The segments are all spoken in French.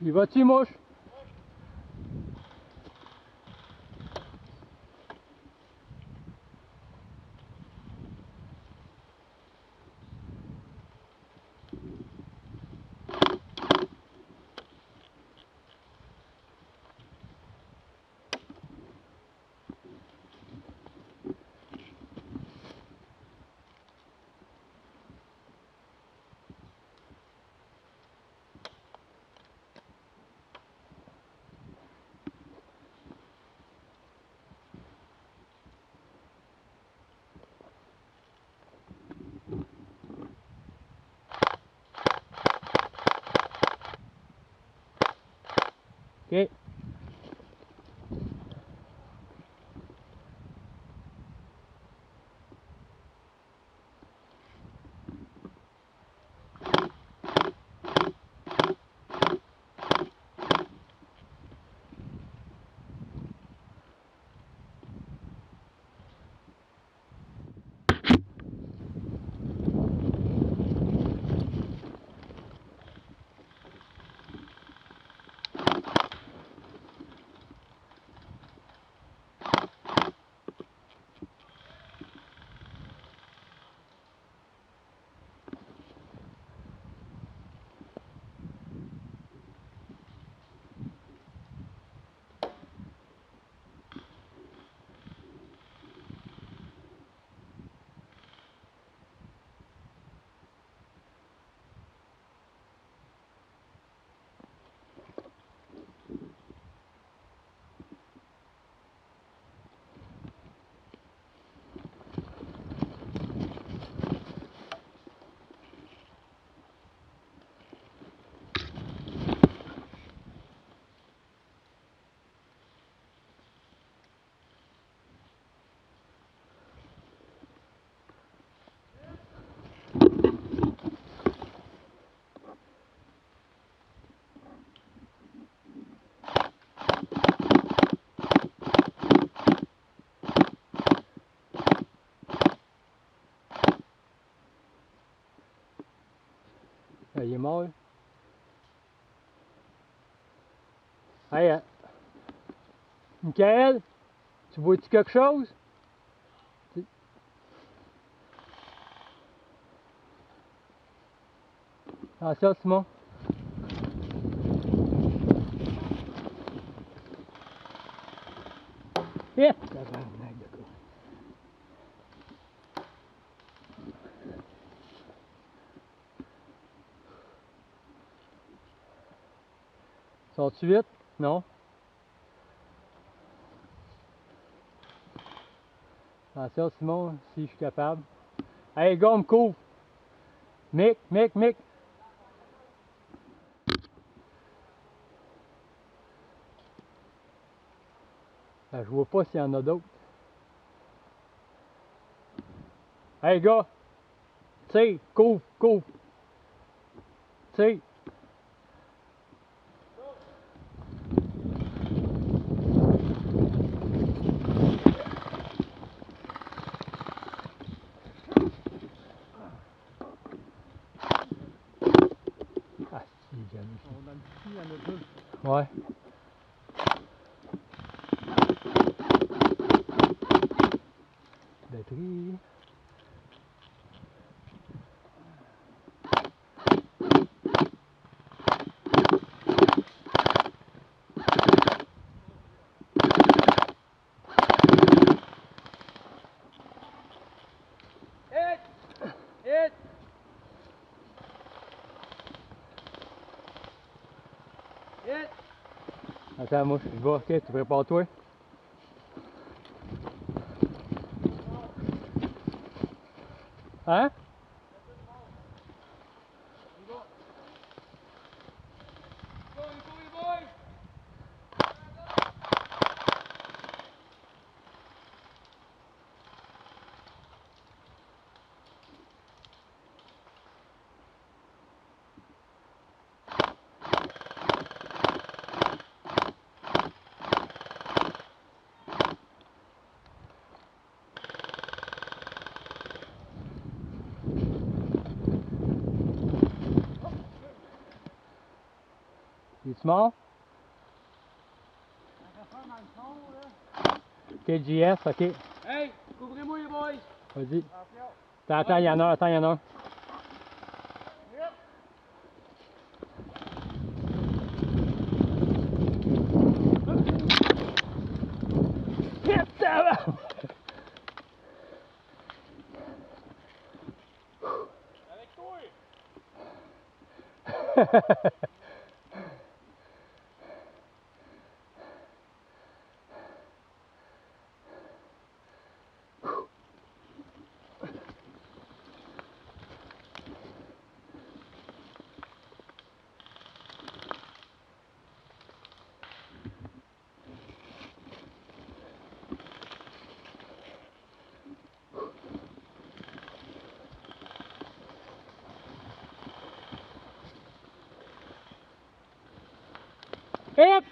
Il va-tu, mouche? OK. Il est mort. Hey, Michael, tu vois-tu quelque chose? Ah, ça, Simon. Yeah. Tabarnak de gars. Sors-tu vite? Non? Attention, Simon, si je suis capable. Hey, gars, me couvre! Mick! Ben, je vois pas s'il y en a d'autres. Hey, gars! Tire! Couvre! Tire! Ah, si, jamais. Dans le petit, il y en a deux. Ouais. Batterie. Hit! Attends, moi, je vais. Ok, tu prépares-toi. Hein? Es-tu mort? TGS, ok. Hey, couvrez-moi les boys! Vas-y. Attention! Attends, il y en a un, attends, il y en a un. Yep. Avec toi! Hip!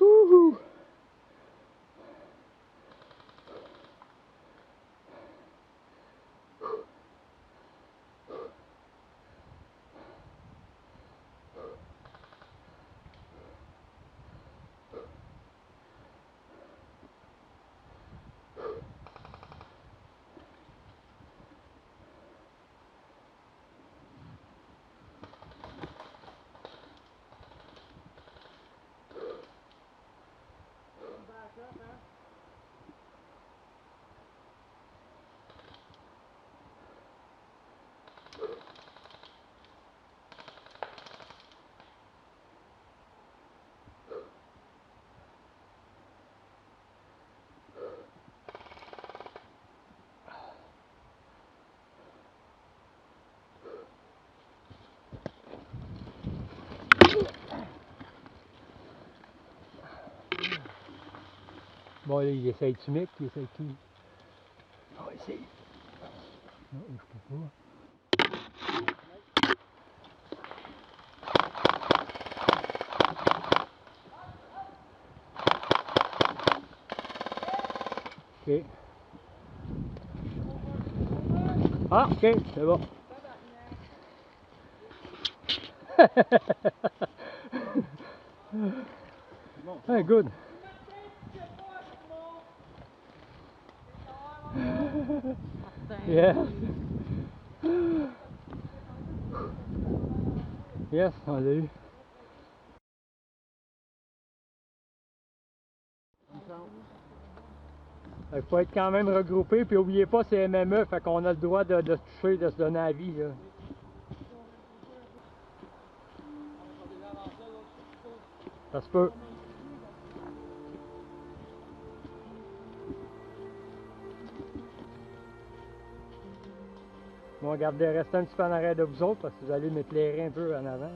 Woohoo! Bon, là, il essaye de mic, il essaye qui? On va essayer. Non, je peux pas. Ok. Ah, ok, c'est bon. Bon. Hey, good. Yeah. Yes, on l'a eu. Il faut être quand même regroupé, puis oubliez pas c'est MME, fait qu'on a le droit de se toucher, de se donner la vie, là. Ça se peut. Bon, regardez, restez un petit peu en arrière de vous autres, parce que vous allez m'éclairer un peu en avant, là.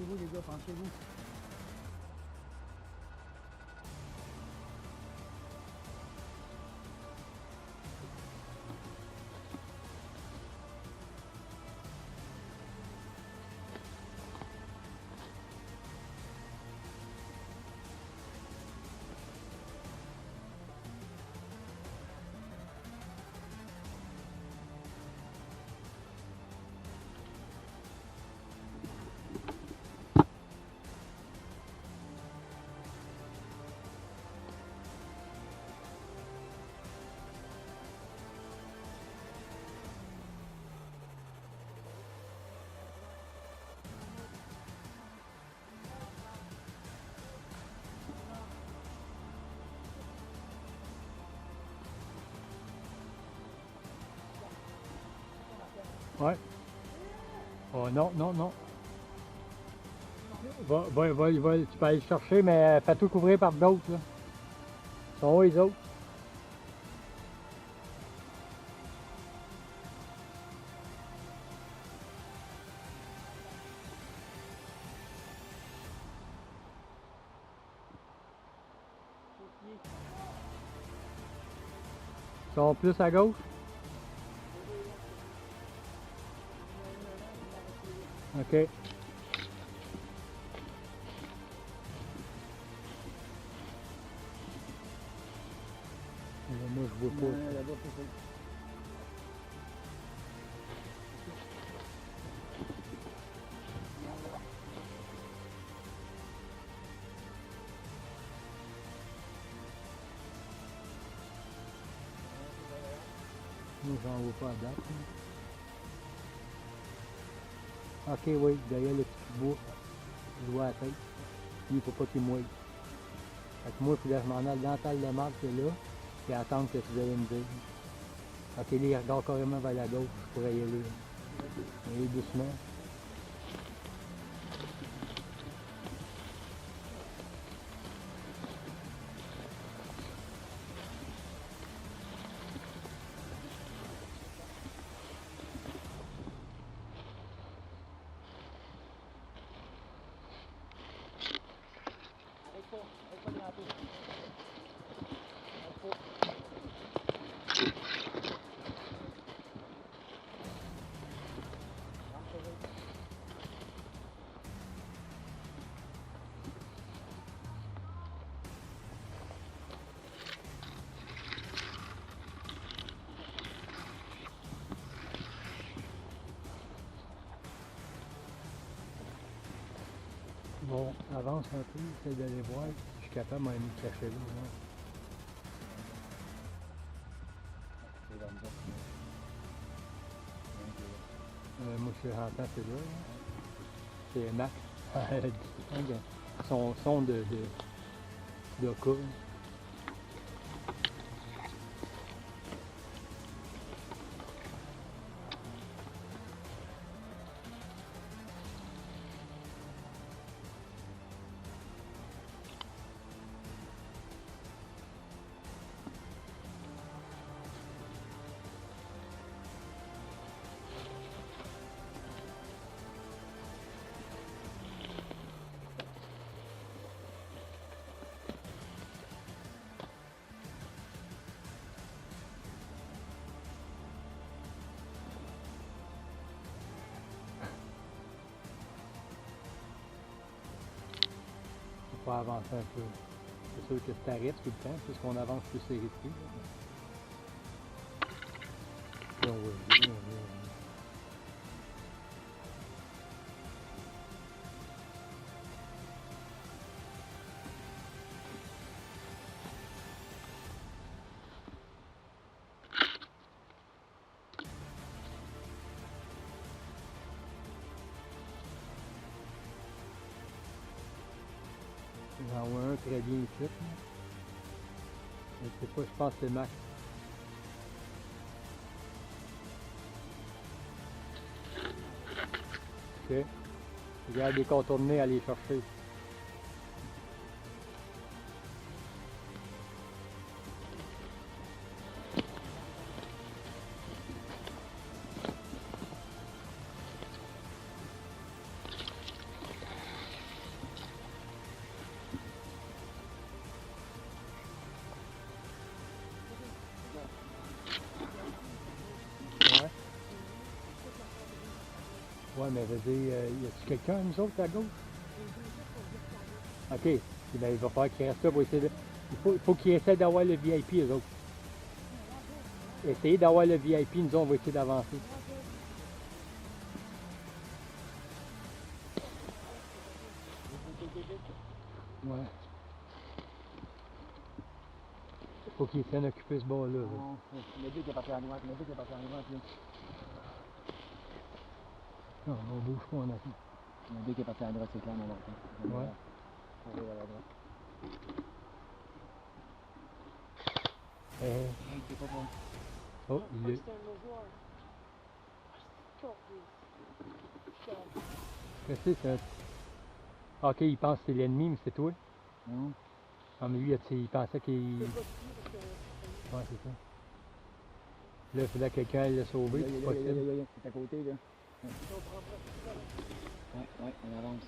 Penchez-vous les gars, penchez-vous. Ouais. Oh non, non, non. Tu peux aller le chercher, mais fais tout couvrir par d'autres, là. Ils sont où les autres? Ils sont plus à gauche? OK. Moi, je vois pas. Là-bas, c'est ça. Moi, j'en vois pas à date. Là. OK, oui, derrière le petit bois, je vois la tête. Lui, il faut pas qu'il mouille. Fait que moi, il faut que je m'en aille dans la talle de marque là, et attendre que tu allais me dire. OK, là, il regarde carrément vers la gauche, je pourrais y aller. Aller doucement. Arrête pas de grandir. Arrête pas. Bon, avance un peu, essaie d'aller voir. Je suis capable de me cacher là. Moi, je suis rentré, c'est là. C'est Max. Son de cas. Faut avancer un peu. C'est sûr que c'est à risque tout le temps, puisqu'on avance plus c'est risqué. Là, on va jouer, J'en vois un très bien ici. Je sais pas, je pense que c'est Max. Ok. Regarde les contourner, aller chercher. Ouais. Ouais, mais veux dire, y a-tu quelqu'un, nous autres, à gauche? Ok. Ben, il va falloir qu'il reste là pour essayer de... Il faut qu'il essaie d'avoir le VIP, eux autres. Essayez d'avoir le VIP, nous autres, on va essayer d'avancer. Ouais. Faut qu'il essaie d'occuper ce bord-là. Là. Non, le but est parti à droite, le but est parti à droite. Là. Non, on bouge pas, on attend. Le but est parti à droite, c'est clair, mon enfant. Ouais. On va à la droite. Eh, C'est pas bon. oh, il est... Qu'est-ce que c'est? Ok, il pense que c'est l'ennemi, mais c'est toi. Non. Ah, mais lui, il pensait qu'il... Ouais, c'est ça. Là, il faudrait que quelqu'un aille le sauver, si possible. C'est à côté, là. Ouais, on avance.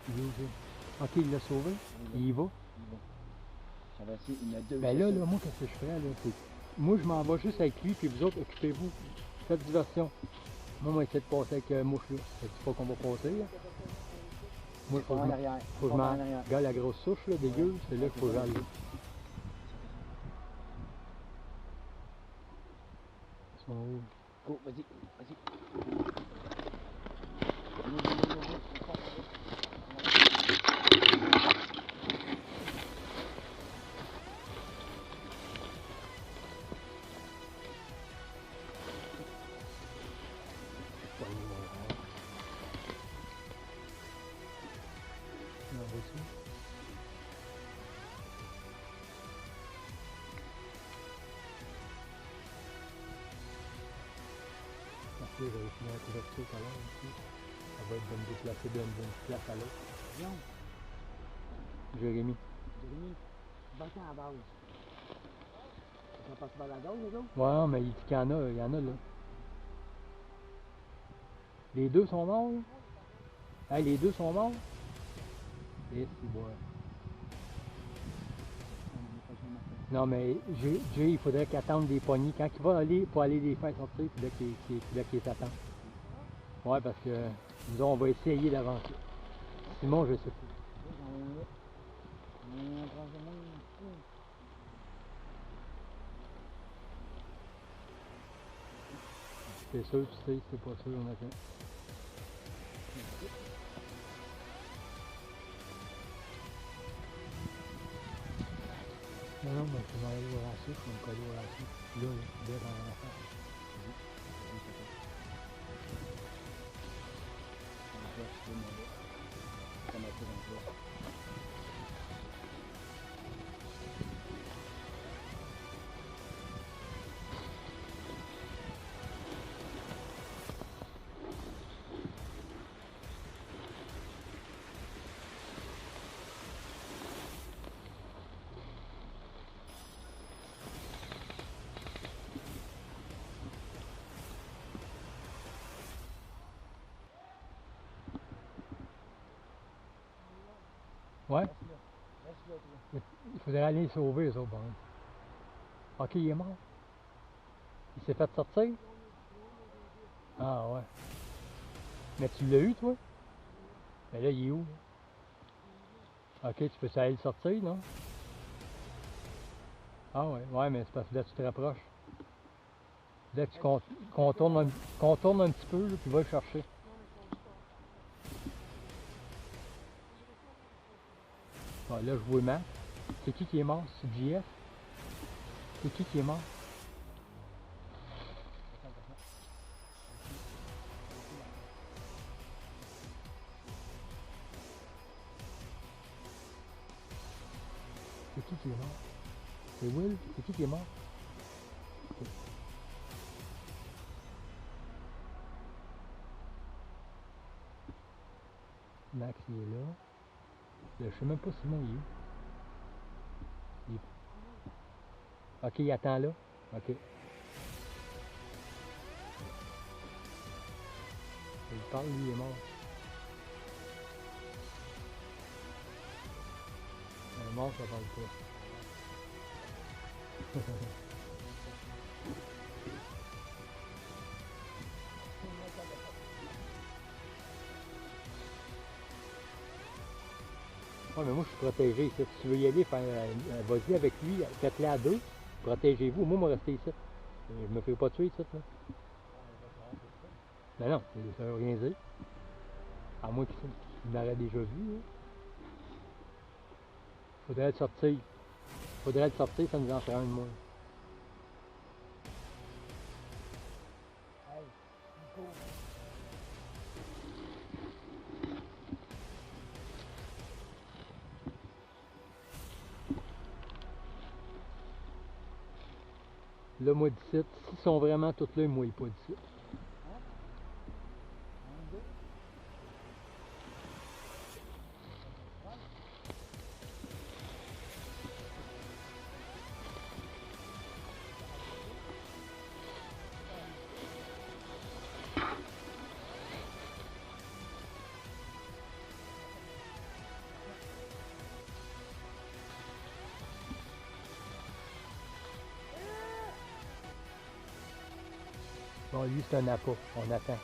Il est où, ça? Ok, il l'a sauvé. Il y va. Traverser, il y en a deux. Ben là, moi, qu'est-ce que je ferais, là? Moi, je m'en vais juste avec lui, puis vous autres, occupez-vous. Faites diversion. Moi, on va essayer de passer avec Mouche, là. C'est pas qu'on va passer, là. Moi, il faut que je regarde la grosse souche, là, dégueu. C'est là qu'il faut que j'aille. Ils sont où? Go, vas-y. J'avais fini la couverture tout à l'heure aussi. Ça va être de me déplacer d'une place à l'autre. Viens. Jérémy. Va-t'en à la base. Ça passe par la base, les autres? Ouais, mais il dit qu'il y en a là. Les deux sont morts, là? Hey, les deux sont morts? Et c'est bon. Non, mais Jay, il faudrait qu'il attende des poignées. Quand il va aller pour aller les faire sortir, il faudrait qu'il s'attende. Ouais, parce que nous, on va essayer d'avancer. Simon, je sais pas. C'est sûr, tu sais, c'est pas sûr, on attend. Non, mais je vais aller voir la souche, je vais me coller voir la souche. Là, dans la face. Ouais? Il faudrait aller les sauver, eux autres, bon. Ok, il est mort. Il s'est fait sortir? Ah ouais. Mais tu l'as eu, toi? Mais là, il est où? Ok, tu peux aller le sortir, non? Ah ouais, ouais, mais c'est parce que là, tu te rapproches. Là, tu contournes un petit peu, là, puis va le chercher. Ah, là, je vois Matt. C'est qui est mort? C'est JF? C'est qui est mort? C'est qui est mort? C'est Will? C'est qui est mort? Okay. Max, il est là. Je sais même pas Simon, il est où? Ok, il attend là. Ok. Il parle, lui, il est mort. Un mort, ça parle pas. Ouais, mais moi, je suis protégé ici. Si tu veux y aller, vas-y avec lui, faites-le à deux. Protégez-vous. Moi, je vais rester ici. Je me fais pas tuer ici, là. Ben non, ça veut rien dire. À moins qu'il m'aurait déjà vu, là. Faudrait le sortir. Ça nous en ferait un de moins. Là, moi, d'ici, s'ils sont vraiment tous là, moi, il pas d'ici. Bon, lui, c'est un appât. On attend.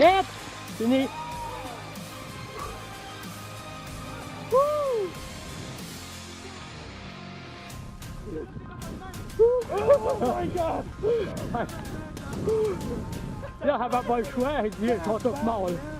Hit! Fini! Oh my God! Là, elle va pas le choix, ils sont tous morts. Là.